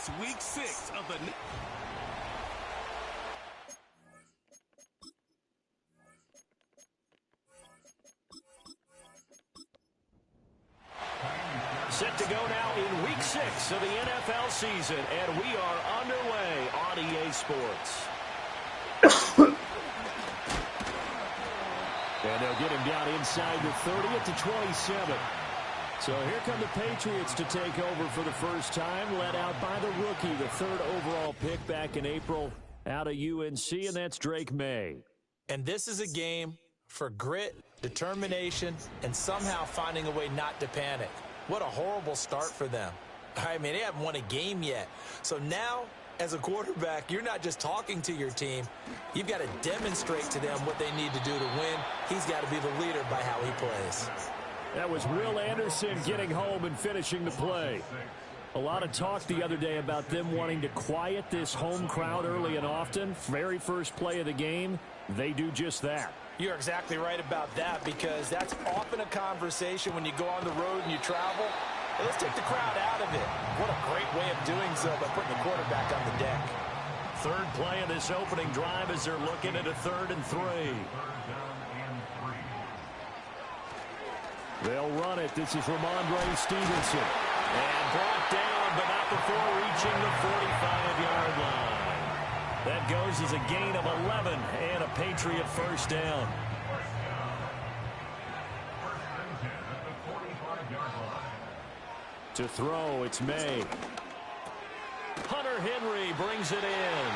It's week 6 of the... Set to go now in week 6 of the NFL season, and we are underway on EA Sports. And they'll get him down inside the 30 at the 27. So here come the Patriots to take over for the first time, led out by the rookie, the 3rd overall pick back in April out of UNC, and that's Drake May. And this is a game for grit, determination, and somehow finding a way not to panic. What a horrible start for them. I mean, they haven't won a game yet. So now, as a quarterback, you're not just talking to your team. You've got to demonstrate to them what they need to do to win. He's got to be the leader by how he plays. That was Will Anderson getting home and finishing the play. A lot of talk the other day about them wanting to quiet this home crowd early and often. Very first play of the game, they do just that. You're exactly right about that, because that's often a conversation when you go on the road and you travel. Hey, let's take the crowd out of it. What a great way of doing so by putting the quarterback on the deck. 3rd play of this opening drive as they're looking at a 3rd and 3. They'll run it. This is Ramondre Stevenson. And brought down, but not before reaching the 45-yard line. That goes as a gain of 11 and a Patriot first down. To throw, it's May. Hunter Henry brings it in.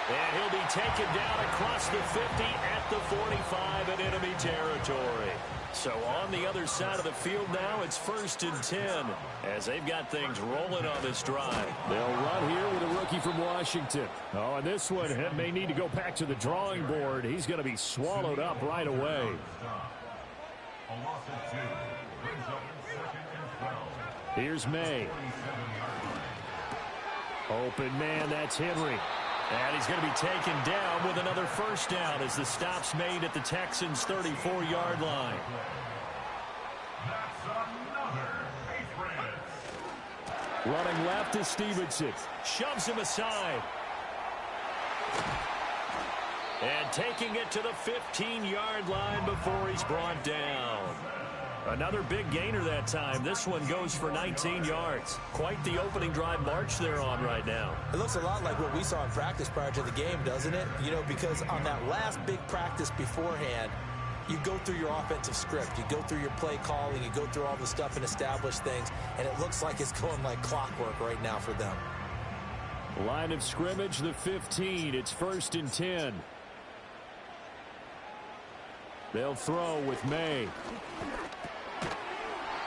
And he'll be taken down across the 50 at the 45 in enemy territory. So on the other side of the field now, it's 1st and 10 as they've got things rolling on this drive. They'll run here with a rookie from Washington. Oh, and this one may need to go back to the drawing board. He's going to be swallowed up right away. Here's May. Open man, that's Henry. And he's going to be taken down with another first down as the stop's made at the Texans' 34-yard line. Running left is Stevenson. Shoves him aside. And taking it to the 15-yard line before he's brought down. Another big gainer that time. This one goes for 19 yards. Quite the opening drive march they're on right now. It looks a lot like what we saw in practice prior to the game, doesn't it? You know, because on that last big practice beforehand, you go through your offensive script. You go through your play calling. You go through all the stuff and establish things. And it looks like it's going like clockwork right now for them. Line of scrimmage, the 15. It's 1st and 10. They'll throw with May.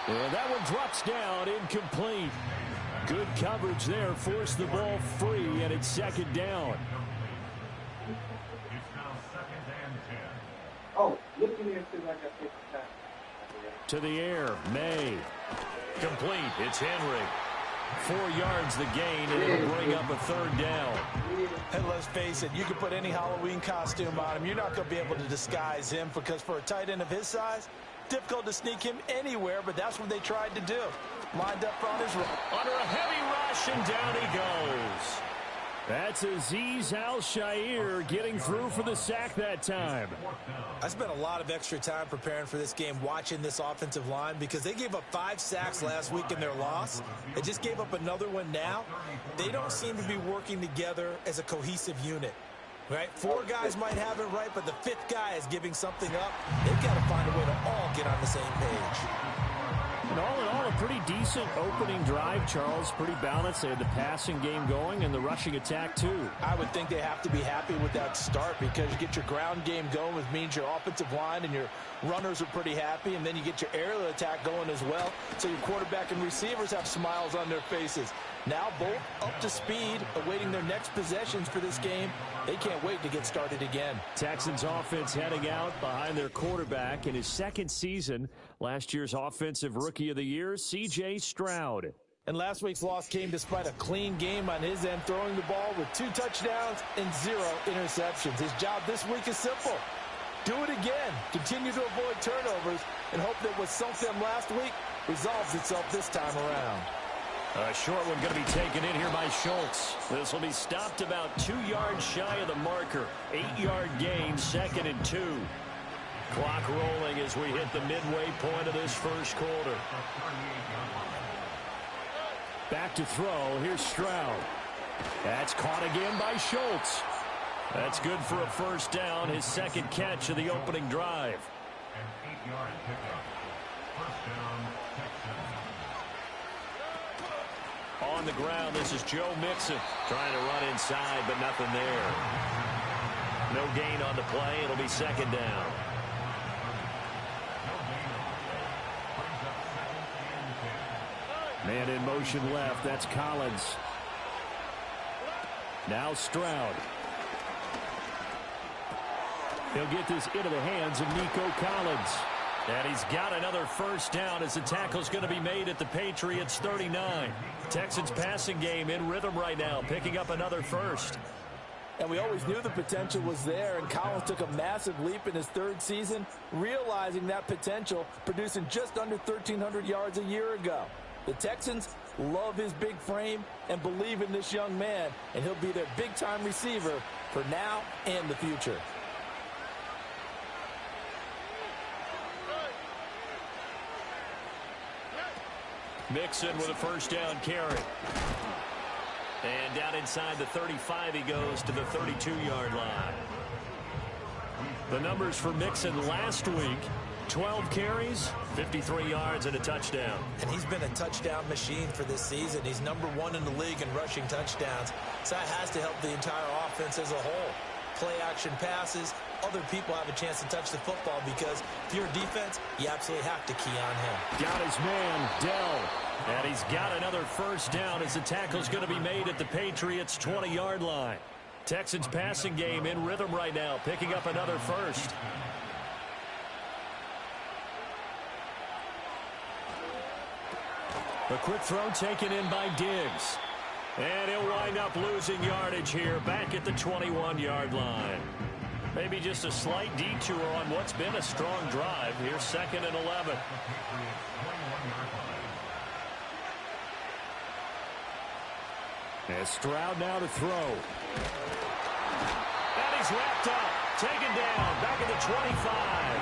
And that one drops down, incomplete. Good coverage there, forced the ball free, and it's 2nd down. Oh, look at me and see like I take the time. To the air, May. Complete, it's Henry. 4 yards the gain, and it'll bring up a 3rd down. And let's face it, you can put any Halloween costume on him. You're not going to be able to disguise him, because for a tight end of his size, difficult to sneak him anywhere, but that's what they tried to do. Lined up on his right. Under a heavy rush, and down he goes. That's Azeez Al-Shaair getting through for the sack that time. I spent a lot of extra time preparing for this game, watching this offensive line, because they gave up 5 sacks last week in their loss. They just gave up another one now. They don't seem to be working together as a cohesive unit. Right? 4 guys might have it right, but the 5th guy is giving something up. They've got to find a way to all get on the same page. And all in all, a pretty decent opening drive, Charles. Pretty balanced. They had the passing game going and the rushing attack, too. I would think they have to be happy with that start, because you get your ground game going, which means your offensive line and your runners are pretty happy, and then you get your aerial attack going as well, so your quarterback and receivers have smiles on their faces. Now both up to speed, awaiting their next possessions for this game. They can't wait to get started again. Texans offense heading out behind their quarterback in his 2nd season. Last year's Offensive Rookie of the Year, C.J. Stroud. And last week's loss came despite a clean game on his end, throwing the ball with 2 touchdowns and 0 interceptions. His job this week is simple. Do it again. Continue to avoid turnovers and hope that what sunk them last week resolves itself this time around. A short one going to be taken in here by Schultz. This will be stopped about 2 yards shy of the marker. 8-yard gain, 2nd and 2. Clock rolling as we hit the midway point of this first quarter. Back to throw. Here's Stroud. That's caught again by Schultz. That's good for a first down, his second catch of the opening drive. An 8-yard pickup. First down, Texans. On the ground, this is Joe Mixon trying to run inside, but nothing there. No gain on the play. It'll be second down. Man in motion left. That's Collins. Now Stroud. He'll get this into the hands of Nico Collins. And he's got another first down as the tackle's going to be made at the Patriots 39. Texans passing game in rhythm right now, picking up another first. And we always knew the potential was there, and Collins took a massive leap in his 3rd season, realizing that potential, producing just under 1,300 yards a year ago. The Texans love his big frame and believe in this young man, and he'll be their big-time receiver for now and the future. Mixon with a first down carry. And down inside the 35 he goes to the 32-yard line. The numbers for Mixon last week: 12 carries, 53 yards, and a touchdown. And he's been a touchdown machine for this season. He's #1 in the league in rushing touchdowns. So that has to help the entire offense as a whole. Play-action passes, other people have a chance to touch the football because if you're a defense, you absolutely have to key on him. Got his man, Dell. And he's got another first down as the tackle's going to be made at the Patriots' 20-yard line. Texans passing game in rhythm right now, picking up another first. A quick throw taken in by Diggs. And he'll wind up losing yardage here back at the 21-yard line. Maybe just a slight detour on what's been a strong drive. Here's 2nd and 11. And Stroud now to throw. And he's wrapped up. Taken down. Back at the 25.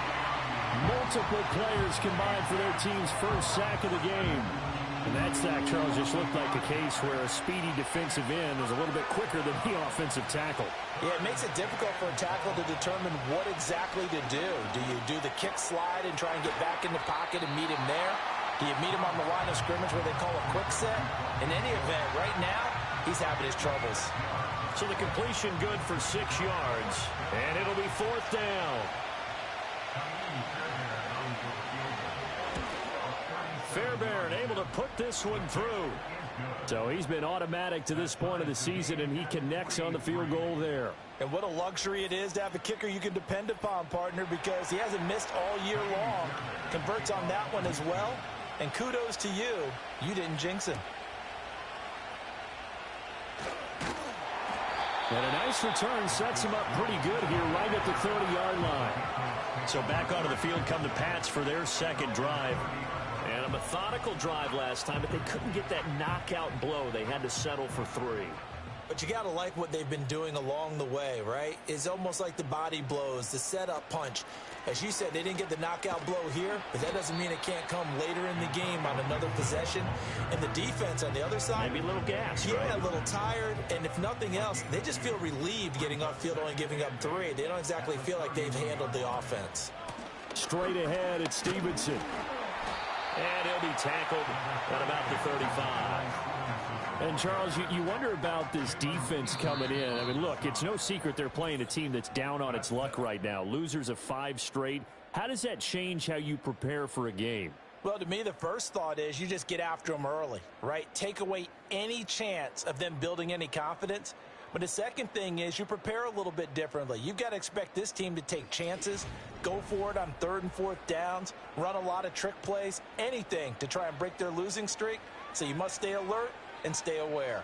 Multiple players combined for their team's first sack of the game. And that sack, Charles, just looked like a case where a speedy defensive end is a little bit quicker than the offensive tackle. Yeah, it makes it difficult for a tackle to determine what exactly to do. Do you do the kick slide and try and get back in the pocket and meet him there? Do you meet him on the line of scrimmage where they call a quick set? In any event, right now, he's having his troubles. So the completion good for 6 yards. And it'll be 4th down. Fairbairn able to put this one through. So he's been automatic to this point of the season, and he connects on the field goal there. And what a luxury it is to have a kicker you can depend upon, partner, because he hasn't missed all year long. Converts on that one as well. And kudos to you. You didn't jinx him. And a nice return sets him up pretty good here right at the 30-yard line. So back onto the field come the Pats for their second drive. And a methodical drive last time, but they couldn't get that knockout blow. They had to settle for 3. But you got to like what they've been doing along the way, right? It's almost like the body blows, the setup punch. As you said, they didn't get the knockout blow here, but that doesn't mean it can't come later in the game on another possession. And the defense on the other side, maybe a little gas, yeah, right? A little tired. And if nothing else, they just feel relieved getting off field, only giving up 3. They don't exactly feel like they've handled the offense. Straight ahead, it's Stevenson. And he'll be tackled at about the 35. And, Charles, you wonder about this defense coming in. I mean, look, it's no secret they're playing a team that's down on its luck right now. Losers of 5 straight. How does that change how you prepare for a game? Well, to me, the first thought is you just get after them early, right? Take away any chance of them building any confidence. But the second thing is you prepare a little bit differently. You've got to expect this team to take chances, go for it on 3rd and 4th downs, run a lot of trick plays, anything to try and break their losing streak. So you must stay alert and stay aware.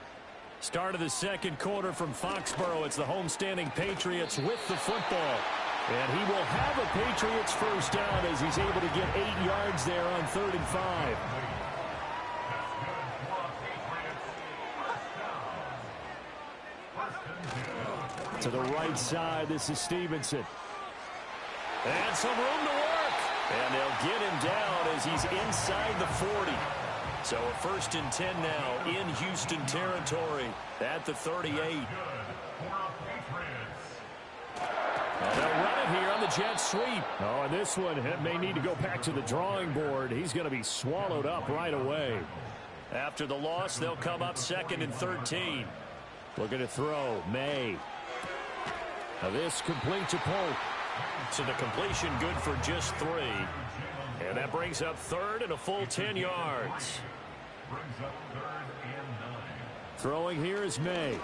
Start of the second quarter from Foxborough. It's the homestanding Patriots with the football. And he will have a Patriots first down as he's able to get 8 yards there on 3rd and 5. To the right side, this is Stevenson. And some room to work. And they'll get him down as he's inside the 40. So a 1st and 10 now in Houston territory at the 38. They'll run it here on the jet sweep. Oh, and this one may need to go back to the drawing board. He's going to be swallowed up right away. After the loss, they'll come up 2nd and 13. Looking to throw, May. Now this complete to Polk. So the completion good for just 3. And that brings up 3rd and a full 10 yards. Throwing here is May.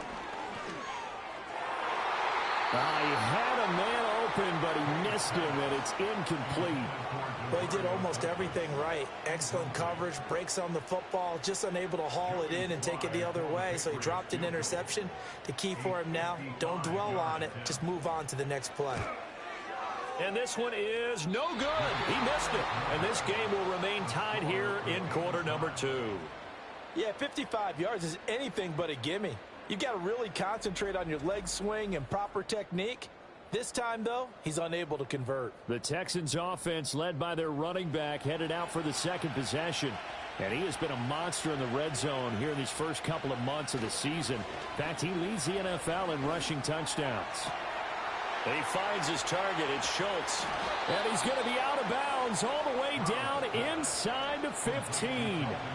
He had a man open, but he missed him, and it's incomplete. Well, he did almost everything right. Excellent coverage, breaks on the football, just unable to haul it in and take it the other way. So he dropped an interception. The key for him now, don't dwell on it. Just move on to the next play. And this one is no good. He missed it. And this game will remain tied here in quarter number 2. Yeah, 55 yards is anything but a gimme. You've got to really concentrate on your leg swing and proper technique. This time, though, he's unable to convert. The Texans offense, led by their running back, headed out for the 2nd possession. And he has been a monster in the red zone here in these first couple of months of the season. In fact, he leads the NFL in rushing touchdowns. He finds his target. It's Schultz. And he's going to be out of bounds all the way down inside the 15.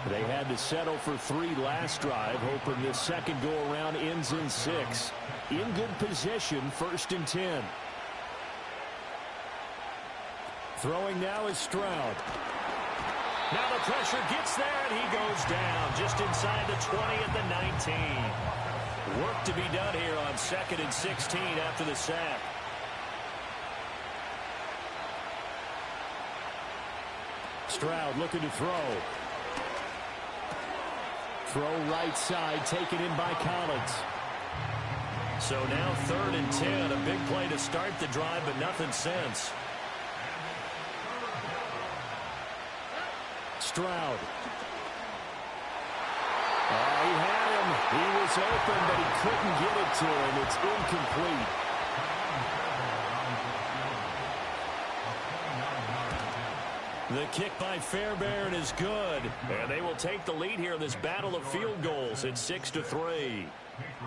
They had to settle for 3 last drive, hoping this second go-around ends in 6. In good position, 1st and 10. Throwing now is Stroud. Now the pressure gets there, and he goes down just inside the 20 at the 19. Work to be done here on 2nd and 16 after the sack. Stroud looking to throw. Throw right side, taken in by Collins. So now 3rd and 10, a big play to start the drive, but nothing since. Stroud. He had him. He was open, but he couldn't get it to him. It's incomplete. The kick by Fairbairn is good. And they will take the lead here in this battle of field goals. It's 6-3.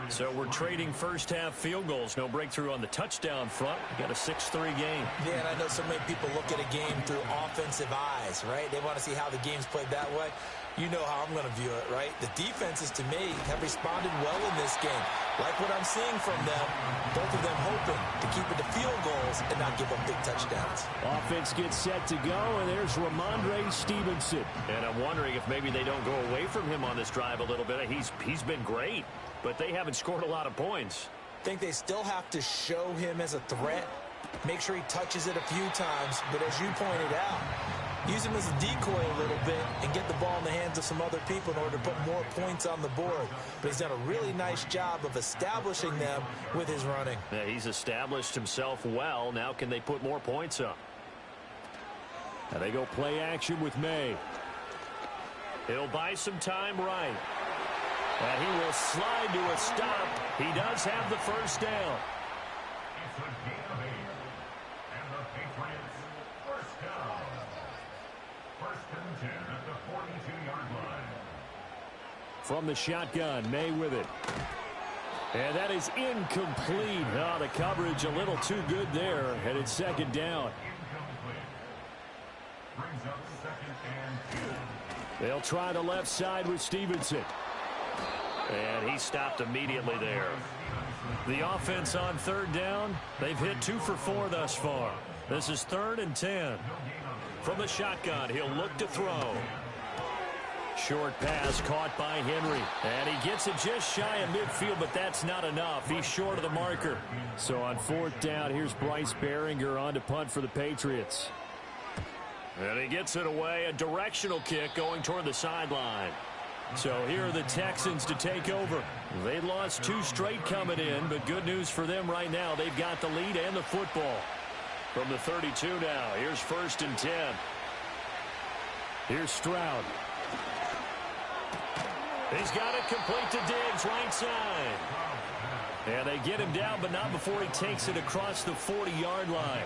So we're trading first half field goals. No breakthrough on the touchdown front. We got a 6-3 game. Yeah, and I know so many people look at a game through offensive eyes, right? They want to see how the game's played that way. You know how I'm going to view it, right? The defenses, to me, have responded well in this game. Like what I'm seeing from them, both of them hoping to keep it to field goals and not give up big touchdowns. Offense gets set to go, and there's Ramondre Stevenson. And I'm wondering if maybe they don't go away from him on this drive a little bit. He's been great, but they haven't scored a lot of points. I think they still have to show him as a threat, make sure he touches it a few times, but as you pointed out, use him as a decoy a little bit and get the ball in the hands of some other people in order to put more points on the board. But he's done a really nice job of establishing them with his running. Yeah, he's established himself well. Now can they put more points up? Now they go play action with May. He'll buy some time right. And he will slide to a stop. He does have the first down. It's a gain of 8. And the Patriots first down. 1st and 10 at the 42-yard line. From the shotgun, May with it. And that is incomplete. Oh, the coverage a little too good there. And it's 2nd down. Incomplete. Brings up 2nd and 2. They'll try the left side with Stevenson. And he stopped immediately there. The offense on 3rd down, they've hit 2 for 4 thus far. This is 3rd and 10. From the shotgun, he'll look to throw. Short pass caught by Henry. And he gets it just shy of midfield, but that's not enough. He's short of the marker. So on 4th down, here's Bryce Behringer on to punt for the Patriots. And he gets it away. A directional kick going toward the sideline. So here are the Texans to take over. They lost 2 straight coming in, but good news for them right now. They've got the lead and the football. From the 32 now, here's 1st and 10. Here's Stroud. He's got it complete to Diggs, right side. And they get him down, but not before he takes it across the 40-yard line.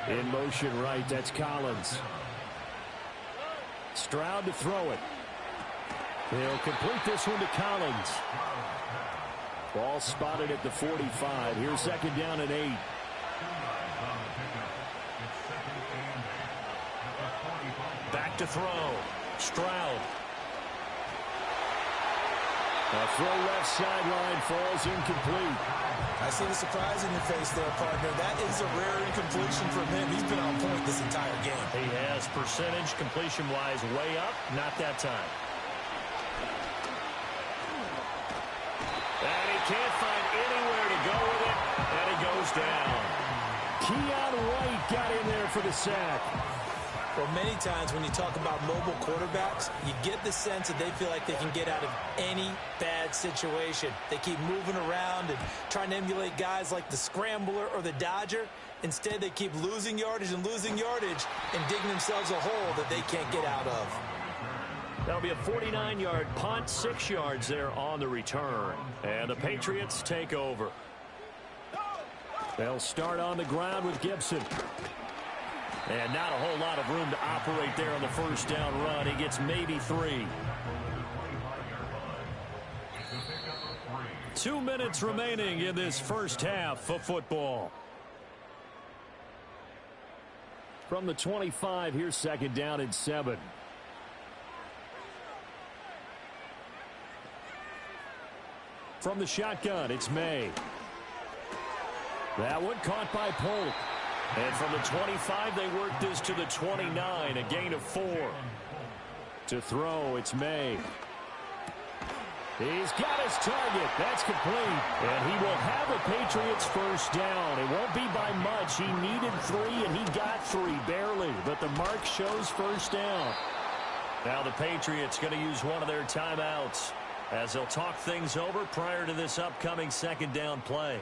In motion right, that's Collins. Stroud to throw it. He'll complete this one to Collins. Ball spotted at the 45. Here's second down and 8. Back to throw. Stroud. A throw left sideline falls incomplete. I see the surprise in your face there, partner. That is a rare incompletion from him. He's been on point this entire game. He has percentage completion-wise way up. Not that time. And he can't find anywhere to go with it. And he goes down. Keon White got in there for the sack. Well, many times when you talk about mobile quarterbacks, you get the sense that they feel like they can get out of any bad situation. They keep moving around and trying to emulate guys like the Scrambler or the Dodger. Instead, they keep losing yardage and digging themselves a hole that they can't get out of. That'll be a 49-yard punt, 6 yards there on the return. And the Patriots take over. They'll start on the ground with Gibson. And not a whole lot of room to operate there on the first down run. He gets maybe 3. 2 minutes remaining in this first half of football. From the 25, here's second down and 7. From the shotgun, it's May. That one caught by Polk. And from the 25, they work this to the 29, a gain of 4. To throw, it's May. He's got his target. That's complete. And he will have a Patriots first down. It won't be by much. He needed 3, and he got 3, barely. But the mark shows first down. Now the Patriots going to use one of their timeouts as they'll talk things over prior to this upcoming second down play.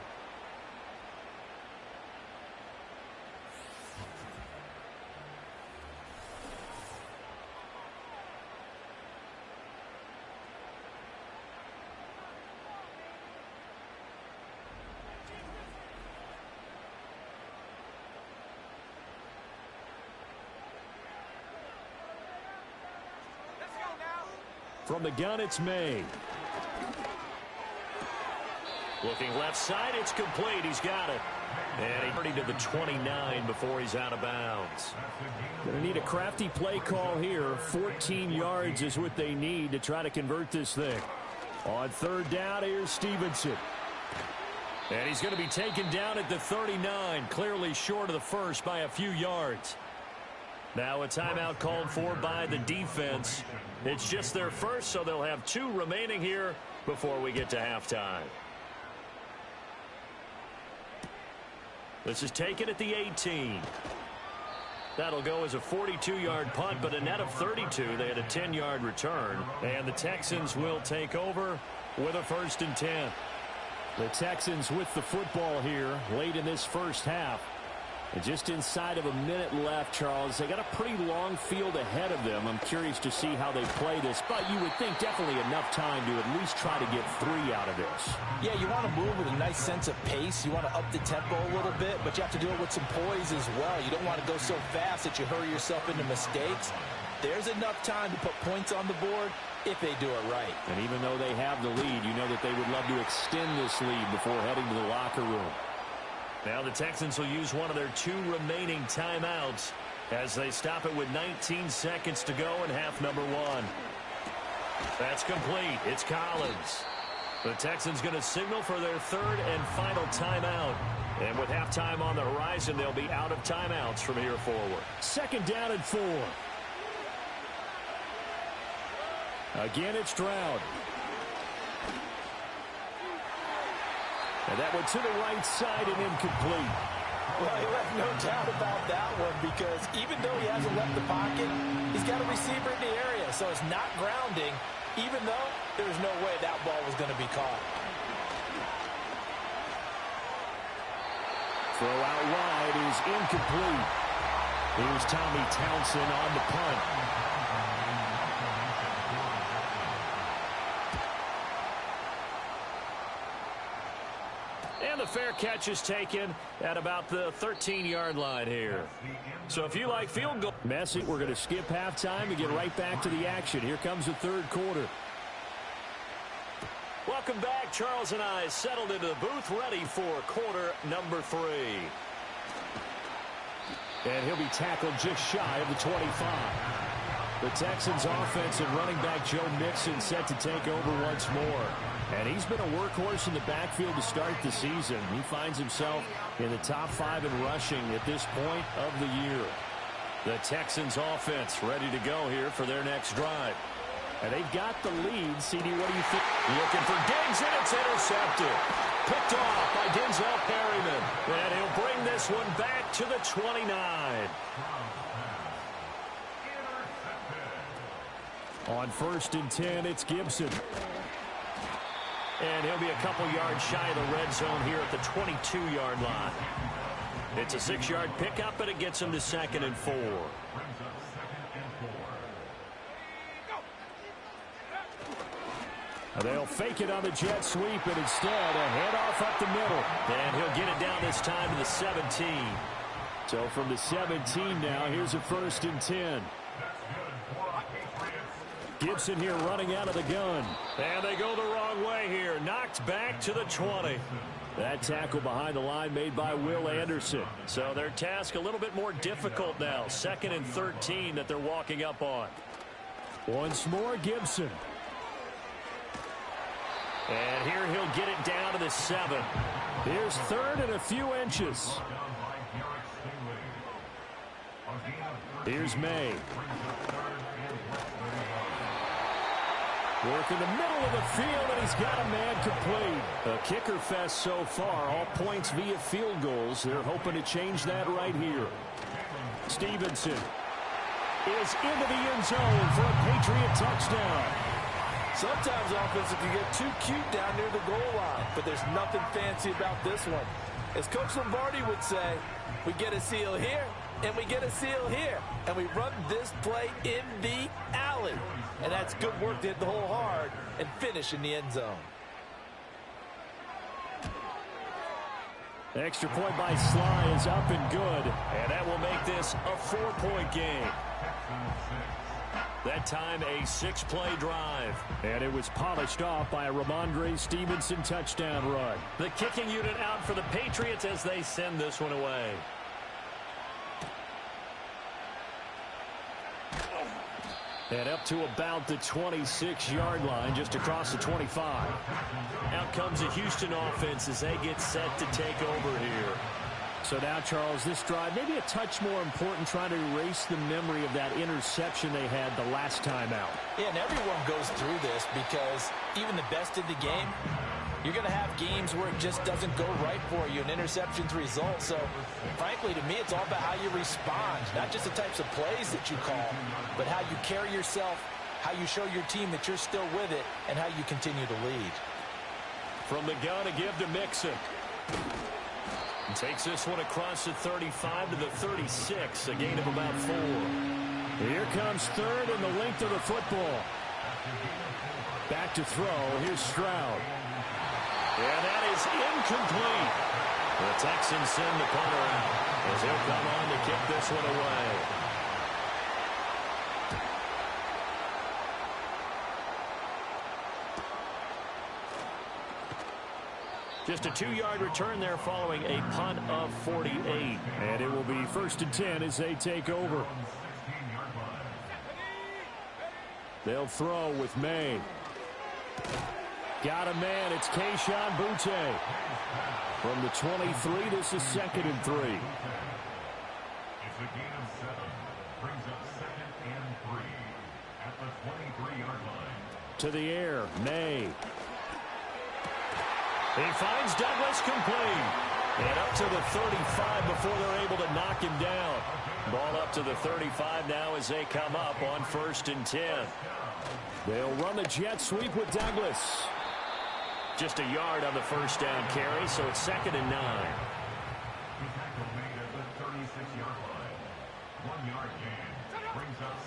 From the gun, it's May. Looking left side, it's complete. He's got it. And he's already to the 29 before he's out of bounds. Going to need a crafty play call here. 14 yards is what they need to try to convert this thing. On third down, here's Stevenson. And he's going to be taken down at the 39, clearly short of the first by a few yards. Now a timeout called for by the defense. It's just their first, so they'll have 2 remaining here before we get to halftime. This is taken at the 18. That'll go as a 42-yard punt, but a net of 32. They had a 10-yard return, and the Texans will take over with a first and 10. The Texans with the football here late in this first half. And just inside of a minute left, Charles. They got a pretty long field ahead of them. I'm curious to see how they play this, but you would think definitely enough time to at least try to get 3 out of this. Yeah, you want to move with a nice sense of pace. You want to up the tempo a little bit, but you have to do it with some poise as well. You don't want to go so fast that you hurry yourself into mistakes. There's enough time to put points on the board if they do it right. And even though they have the lead, you know that they would love to extend this lead before heading to the locker room. Now the Texans will use one of their 2 remaining timeouts as they stop it with 19 seconds to go in half number 1. That's complete. It's Collins. The Texans going to signal for their 3rd and final timeout. And with halftime on the horizon, they'll be out of timeouts from here forward. Second down and 4. Again, it's Stroud. And that went to the right side and incomplete. Well, he left no doubt about that one because even though he hasn't left the pocket, he's got a receiver in the area, so it's not grounding, even though there's no way that ball was going to be caught. Throw out wide is incomplete. Here's Tommy Townsend on the punt. catch is taken at about the 13-yard line here. So if you like field goal. Message, we're going to skip halftime and get right back to the action. Here comes the third quarter. Welcome back. Charles and I settled into the booth ready for quarter number 3. And he'll be tackled just shy of the 25. The Texans offense and running back Joe Mixon set to take over once more. And he's been a workhorse in the backfield to start the season. He finds himself in the top 5 in rushing at this point of the year. The Texans offense ready to go here for their next drive. And they've got the lead. CD, what do you think? Looking for Diggs, and it's intercepted. Picked off by Denzel Perryman. And he'll bring this one back to the 29. On 1st and 10, it's Gibson. And he'll be a couple yards shy of the red zone here at the 22-yard line. It's a 6-yard pickup, and it gets him to 2nd and 4. They'll fake it on the jet sweep, and instead a handoff up the middle. And he'll get it down this time to the 17. So from the 17 now, here's a 1st and 10. Gibson here running out of the gun. And they go the wrong way here. Knocked back to the 20. That tackle behind the line made by Will Anderson. So their task a little bit more difficult now. 2nd and 13 that they're walking up on. Once more, Gibson. And here he'll get it down to the 7. Here's 3rd and a few inches. Here's May. Work in the middle of the field, and he's got a man complete. A kicker fest so far, all points via field goals. They're hoping to change that right here. Stevenson is into the end zone for a Patriot touchdown. Sometimes offenses can get too cute down near the goal line, but there's nothing fancy about this one. As Coach Lombardi would say, we get a seal here, and we get a seal here, and we run this play in the alley. And that's good work to hit the hole hard and finish in the end zone. Extra point by Sly is up and good. And that will make this a 4-point game. That time a 6-play drive. And it was polished off by a Ramondre Stevenson touchdown run. The kicking unit out for the Patriots as they send this one away. And up to about the 26-yard line, just across the 25. Out comes the Houston offense as they get set to take over here. So now, Charles, this drive maybe a touch more important, trying to erase the memory of that interception they had the last time out. Yeah, and everyone goes through this because even the best in the game, you're going to have games where it just doesn't go right for you, and interceptions result. So, frankly, to me, it's all about how you respond, not just the types of plays that you call, but how you carry yourself, how you show your team that you're still with it, and how you continue to lead. From the gun, a give to Mixon. And takes this one across the 35 to the 36, a gain of about 4. Here comes 3rd and the length of the football. Back to throw. Here's Stroud. And that is incomplete. The Texans send the punter out as he'll come on to kick this one away. Just a 2-yard return there following a punt of 48. And it will be 1st and 10 as they take over. They'll throw with May. Got a man. It's Kayshon Boutte. From the 23, this is 2nd and 3. It's a gain of 7. Brings up 2nd and 3 at the 23-yard line. To the air, May. He finds Douglas complete. And up to the 35 before they're able to knock him down. Ball up to the 35 now as they come up on 1st and 10. They'll run the jet sweep with Douglas. Just a yard on the first down carry, so it's 2nd and 9. The tackle made at the 36-yard line. 1-yard gain. Brings up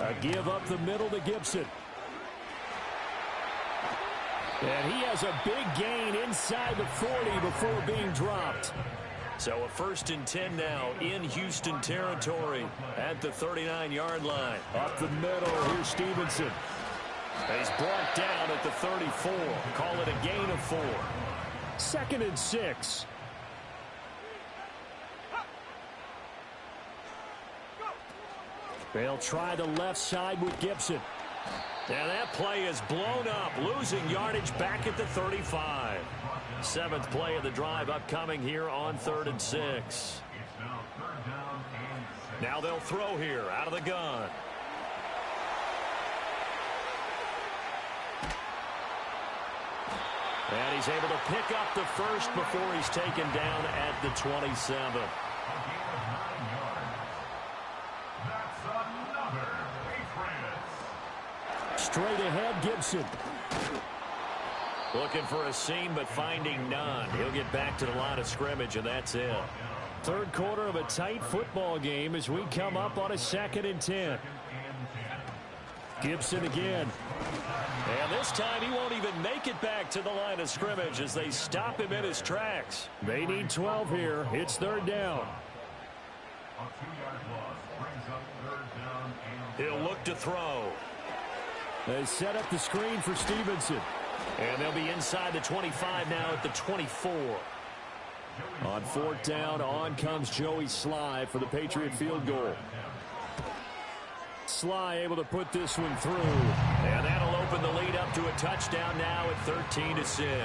2nd. A give up the middle to Gibson. And he has a big gain inside the 40 before being dropped. So a 1st and 10 now in Houston territory at the 39-yard line. Up the middle, here's Stevenson. He's brought down at the 34. Call it a gain of 4. 2nd and 6. They'll try the left side with Gibson. And that play is blown up, losing yardage back at the 35. 7th play of the drive upcoming here on 3rd and 6. Now they'll throw here out of the gun. And he's able to pick up the first before he's taken down at the 27. Straight ahead, Gibson. Looking for a seam, but finding none. He'll get back to the line of scrimmage, and that's it. 3rd quarter of a tight football game as we come up on a 2nd and 10. Gibson again. And this time he won't even make it back to the line of scrimmage as they stop him in his tracks. They need 12 here. It's 3rd down. He'll look to throw. They set up the screen for Stevenson. And they'll be inside the 25 now at the 24. On 4th down, on comes Joey Sly for the Patriot field goal. Sly able to put this one through. And that'll open the lead up to a touchdown now at 13-6.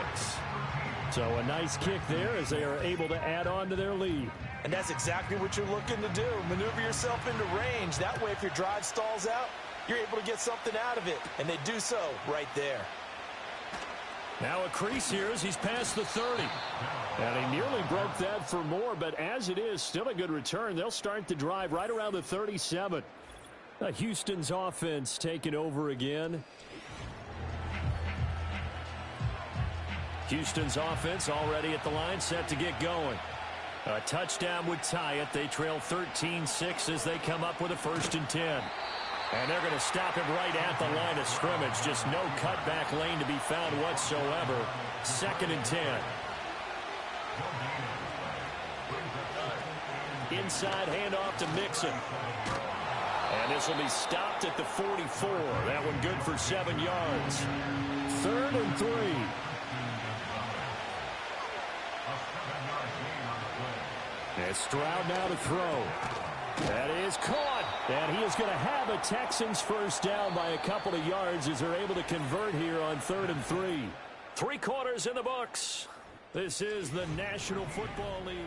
So a nice kick there as they are able to add on to their lead. And that's exactly what you're looking to do. Maneuver yourself into range. That way, if your drive stalls out, you're able to get something out of it. And they do so right there. Now a crease here as he's past the 30. And he nearly broke that for more, but as it is, still a good return. They'll start the drive right around the 37. Houston's offense taking over again. Houston's offense already at the line, set to get going. A touchdown would tie it. They trail 13-6 as they come up with a 1st and 10. And they're going to stop him right at the line of scrimmage. Just no cutback lane to be found whatsoever. 2nd and 10. Inside handoff to Mixon. And this will be stopped at the 44. That one good for 7 yards. 3rd and 3. And Stroud now to throw. That is caught. And he is going to have a Texans 1st down by a couple of yards as they're able to convert here on 3rd and 3. 3 quarters in the books. This is the National Football League.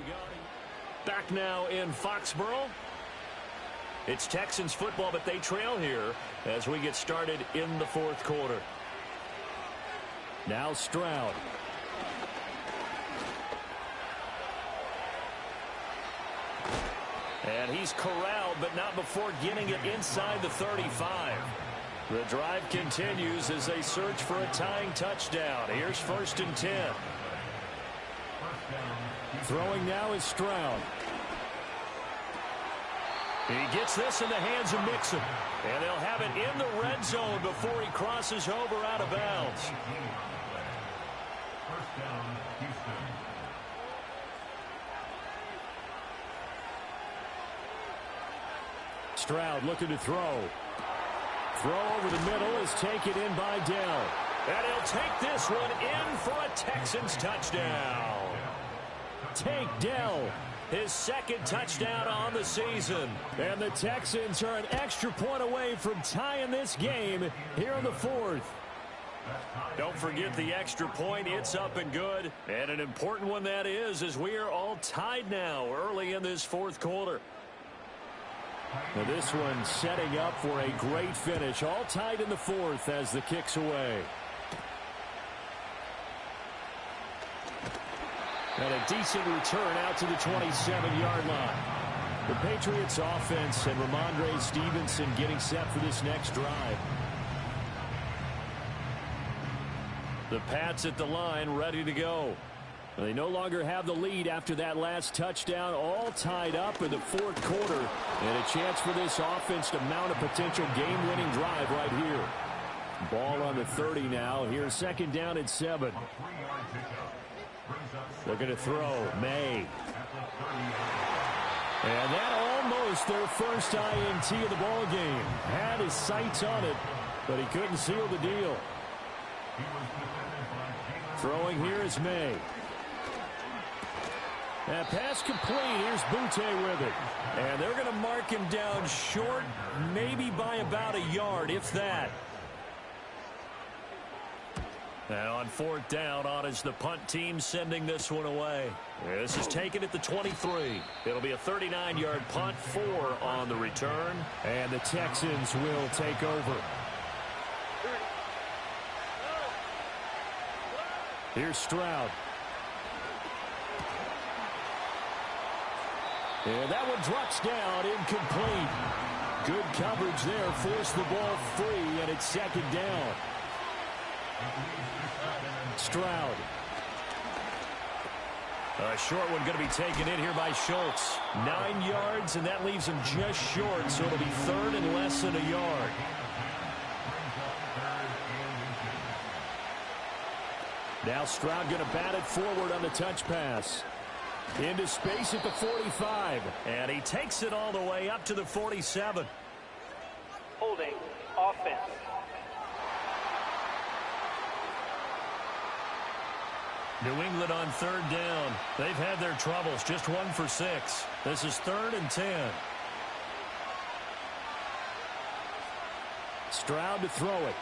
Back now in Foxborough. It's Texans football, but they trail here as we get started in the 4th quarter. Now Stroud. And he's corralled, but not before getting it inside the 35. The drive continues as they search for a tying touchdown. Here's 1st and 10. Throwing now is Stroud. He gets this in the hands of Mixon. And they'll have it in the red zone before he crosses over out of bounds. 1st down, Houston. Stroud looking to throw. Throw over the middle is taken in by Dell. And he'll take this one in for a Texans touchdown. Tank Dell. His 2nd touchdown on the season. And the Texans are an extra point away from tying this game here in the 4th. Don't forget the extra point. It's up and good. And an important one that is, as we are all tied now early in this 4th quarter. Now this one setting up for a great finish. All tied in the 4th as the kick's away. And a decent return out to the 27-yard line. The Patriots offense and Ramondre Stevenson getting set for this next drive. The Pats at the line ready to go. They no longer have the lead after that last touchdown, all tied up in the 4th quarter. And a chance for this offense to mount a potential game-winning drive right here. Ball on the 30 now. Here's second down at 7. Looking to throw. May. And that almost their first INT of the ball game. Had his sights on it, but he couldn't seal the deal. Throwing here is May. That pass complete. Here's Butte with it. And they're going to mark him down short, maybe by about a yard, if that. Now on fourth down, on is the punt team sending this one away. This is taken at the 23. It'll be a 39-yard punt, 4 on the return. And the Texans will take over. Here's Stroud. And that one drops down, incomplete. Good coverage there, forced the ball free, and it's second down. Stroud. A short one going to be taken in here by Schultz. 9 yards, and that leaves him just short, so it'll be third and less than a yard. Now Stroud going to bat it forward on the touch pass. Into space at the 45. And he takes it all the way up to the 47. Holding offense. New England on third down. They've had their troubles. Just 1 for 6. This is 3rd and 10. Stroud to throw it.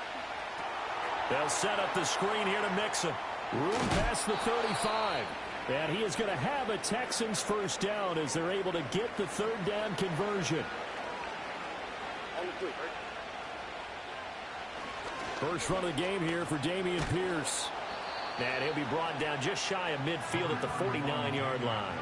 They'll set up the screen here to Mixon. Room past the 35. And he is going to have a Texans first down as they're able to get the third down conversion. First run of the game here for Dameon Pierce. And he'll be brought down just shy of midfield at the 49-yard line.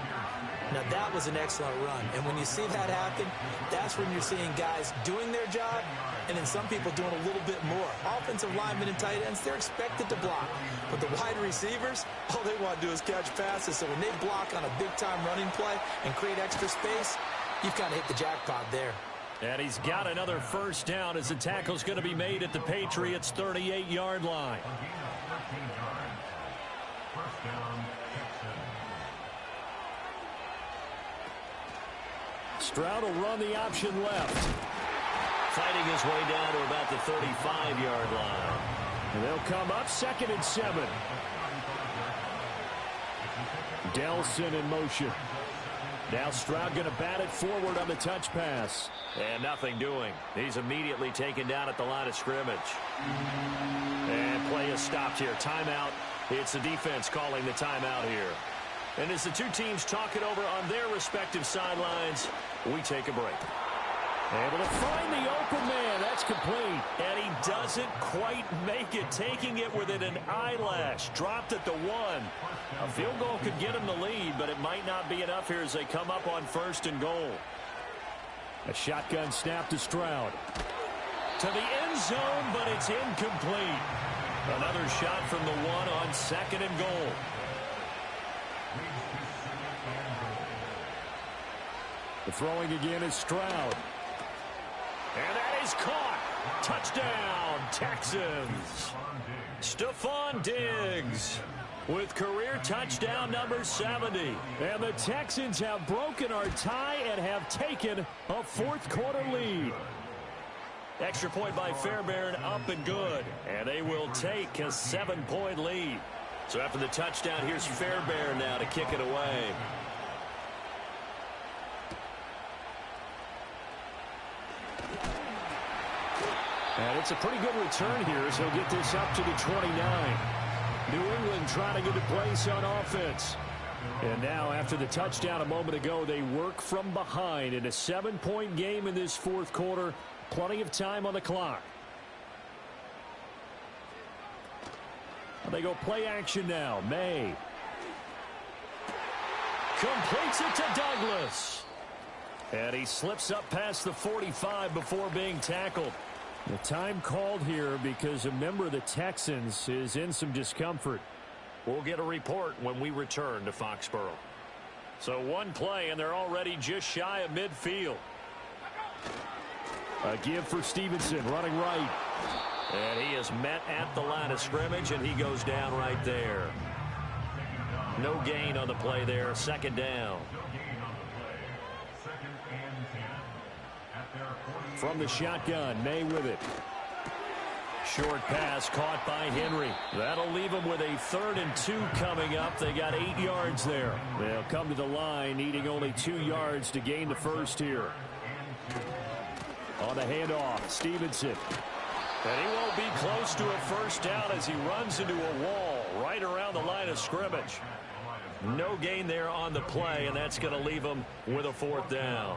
Now, that was an excellent run. And when you see that happen, that's when you're seeing guys doing their job and then some people doing a little bit more. Offensive linemen and tight ends, they're expected to block. But the wide receivers, all they want to do is catch passes. So when they block on a big-time running play and create extra space, you've kind of hit the jackpot there. And he's got another first down as the tackle's going to be made at the Patriots' 38-yard line. Stroud will run the option left. Fighting his way down to about the 35-yard line. And they'll come up 2nd and 7. Delson in motion. Now Stroud going to bat it forward on the touch pass. And nothing doing. He's immediately taken down at the line of scrimmage. And play is stopped here. Timeout. It's the defense calling the timeout here. And as the two teams talk it over on their respective sidelines, we take a break. Able to find the open man. That's complete. And he doesn't quite make it, taking it within an eyelash. Dropped at the 1. A field goal could get him the lead, but it might not be enough here as they come up on 1st and goal. A shotgun snap to Stroud. To the end zone, but it's incomplete. Another shot from the 1 on 2nd and goal. The throwing again is Stroud. And that is caught. Touchdown, Texans. Stephon Diggs with career touchdown number 70. And the Texans have broken our tie and have taken a 4th quarter lead. Extra point by Fairbairn, up and good. And they will take a 7-point lead. So after the touchdown, here's Fairbairn now to kick it away. And it's a pretty good return here as he'll get this up to the 29. New England trying to get a place on offense. And now after the touchdown a moment ago, they work from behind in a 7-point game in this 4th quarter. Plenty of time on the clock. They go play action now. May. Completes it to Douglas. And he slips up past the 45 before being tackled. The time called here because a member of the Texans is in some discomfort. We'll get a report when we return to Foxborough. So one play, and they're already just shy of midfield. A give for Stevenson, running right. And he is met at the line of scrimmage, and he goes down right there. No gain on the play there. Second down. From the shotgun, May with it. Short pass caught by Henry. That'll leave them with a 3rd and 2 coming up. They got 8 yards there. They'll come to the line, needing only 2 yards to gain the first here. On the handoff, Stevenson. And he won't be close to a first down as he runs into a wall right around the line of scrimmage. No gain there on the play, and that's going to leave him with a 4th down.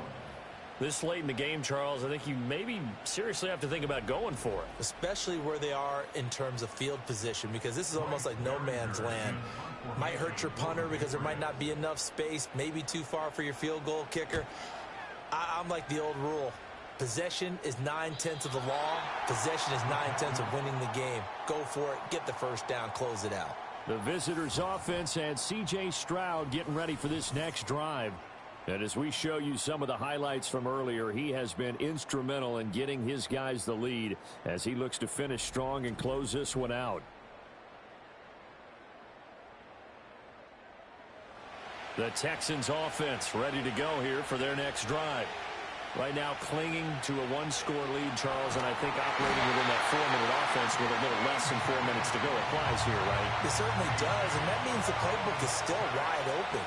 This late in the game, Charles, I think you maybe seriously have to think about going for it. Especially where they are in terms of field position, because this is almost like no man's land. Might hurt your punter because there might not be enough space, maybe too far for your field goal kicker. I'm like the old rule. Possession is 9/10 of the law. Possession is 9/10 of winning the game. Go for it. Get the first down. Close it out. The visitors' offense and C.J. Stroud getting ready for this next drive. And as we show you some of the highlights from earlier, he has been instrumental in getting his guys the lead as he looks to finish strong and close this one out. The Texans offense ready to go here for their next drive. Right now clinging to a 1-score lead, Charles, and I think operating within that 4-minute offense with a little less than 4 minutes to go applies here, right? It certainly does, and that means the playbook is still wide open.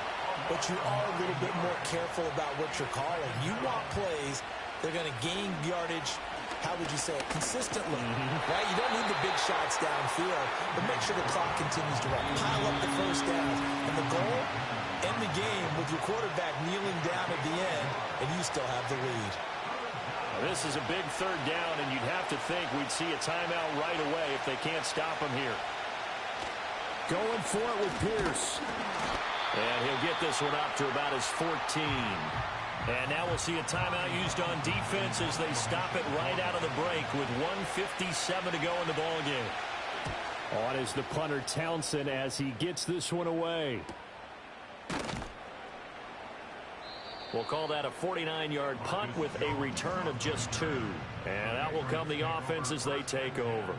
But you are a little bit more careful about what you're calling. You want plays that are going to gain yardage, how would you say it, consistently, right? You don't need the big shots downfield, but make sure the clock continues to run. Pile up the first downs. And the goal, end the game with your quarterback kneeling down at the end, and you still have the lead. Now, this is a big 3rd down, and you'd have to think we'd see a timeout right away if they can't stop him here. Going for it with Pierce. And he'll get this one up to about his 14. And now we'll see a timeout used on defense as they stop it right out of the break with 1:57 to go in the ballgame. On is the punter Townsend as he gets this one away. We'll call that a 49-yard punt with a return of just 2. And that will come the offense as they take over.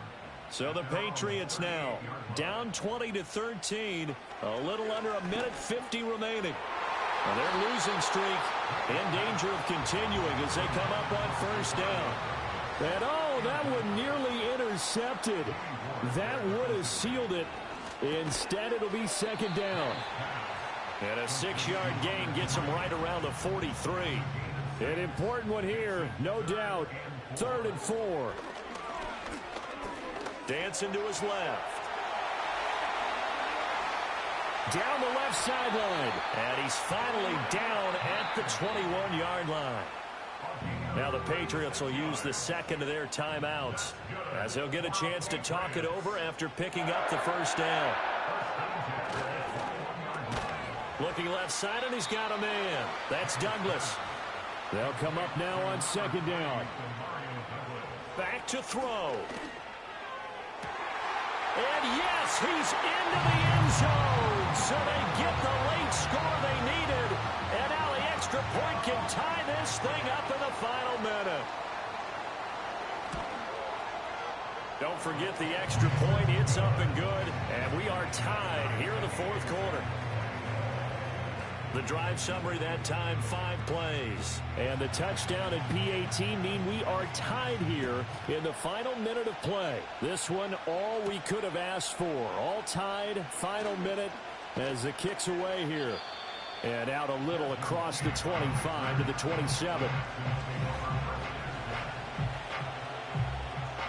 So the Patriots now down 20-13, a little under a minute 50 remaining. And their losing streak in danger of continuing as they come up on first down. And oh, that one nearly intercepted. That would have sealed it. Instead, it'll be 2nd down. And a 6-yard gain gets them right around the 43. An important one here, no doubt. 3rd and 4. Dancing to his left. Down the left sideline. And he's finally down at the 21-yard line. Now the Patriots will use the second of their timeouts as they'll get a chance to talk it over after picking up the first down. Looking left side, and he's got a man. That's Douglas. They'll come up now on 2nd down. Back to throw. And yes, he's into the end zone. So they get the late score they needed. And now the extra point can tie this thing up in the final minute. Don't forget the extra point. It's up and good. And we are tied here in the 4th quarter. The drive summary that time, 5 plays. And the touchdown at PAT mean we are tied here in the final minute of play. This one, all we could have asked for. All tied, final minute as the kick's away here. And out a little across the 25 to the 27.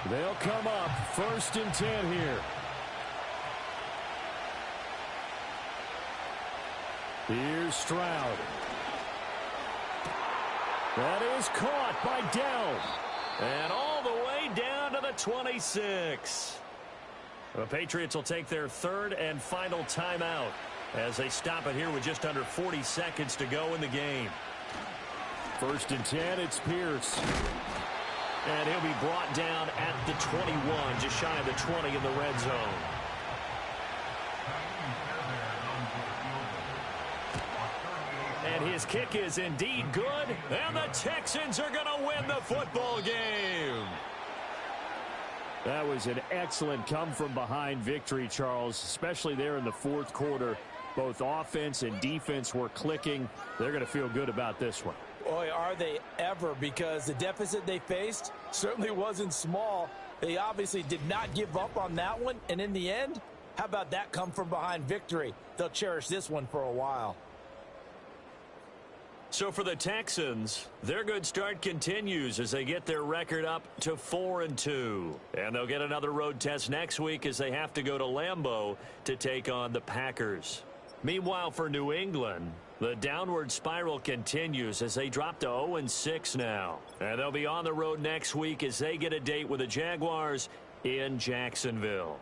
They'll come up 1st and 10 here. Here's Stroud. That is caught by Dell. And all the way down to the 26. The Patriots will take their 3rd and final timeout as they stop it here with just under 40 seconds to go in the game. 1st and 10, it's Pierce. And he'll be brought down at the 21, just shy of the 20 in the red zone. And his kick is indeed good, and the Texans are going to win the football game. That was an excellent come-from-behind victory, Charles, especially there in the fourth quarter. Both offense and defense were clicking. They're going to feel good about this one. Boy, are they ever, because the deficit they faced certainly wasn't small. They obviously did not give up on that one, and in the end, how about that come-from-behind victory? They'll cherish this one for a while. So for the Texans, their good start continues as they get their record up to 4-2. And they'll get another road test next week as they have to go to Lambeau to take on the Packers. Meanwhile, for New England, the downward spiral continues as they drop to 0-6 now. And they'll be on the road next week as they get a date with the Jaguars in Jacksonville.